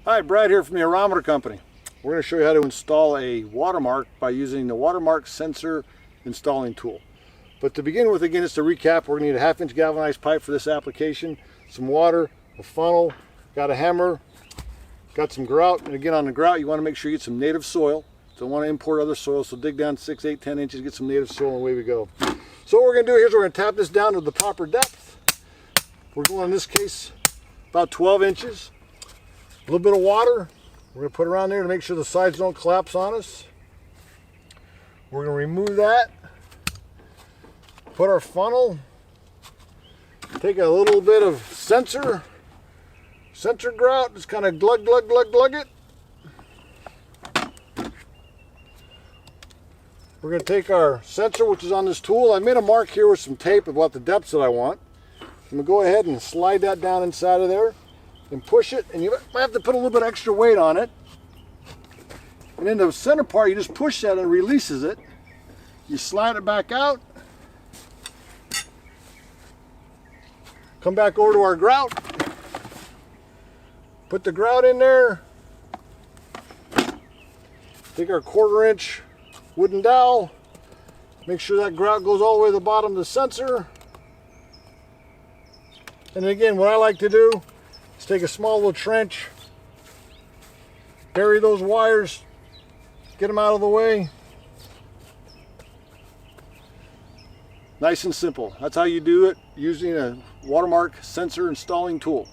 Hi, Brad here from the Aerometer Company. We're going to show you how to install a watermark by using the WATERMARK sensor installing tool. But to begin with, again, just to recap, we're going to need a 1/2 inch galvanized pipe for this application, some water, a funnel, got a hammer, got some grout, and again on the grout you want to make sure you get some native soil. Don't want to import other soil, so dig down 6, 8, 10 inches, get some native soil, and away we go. So what we're going to do here is we're going to tap this down to the proper depth. We're going, in this case, about 12 inches. A little bit of water we're going to put around there to make sure the sides don't collapse on us. We're going to remove that, put our funnel, take a little bit of sensor grout, just kind of glug it. We're going to take our sensor, which is on this tool. I made a mark here with some tape about the depths that I want. I'm going to go ahead and slide that down inside of there and push it, and you might have to put a little bit extra weight on it. And in the center part, you just push that and it releases it. You slide it back out. Come back over to our grout. Put the grout in there. Take our 1/4 inch wooden dowel. Make sure that grout goes all the way to the bottom of the sensor. And again, what I like to do is take a small little trench, bury those wires, get them out of the way. Nice and simple. That's how you do it using a WATERMARK sensor installing tool.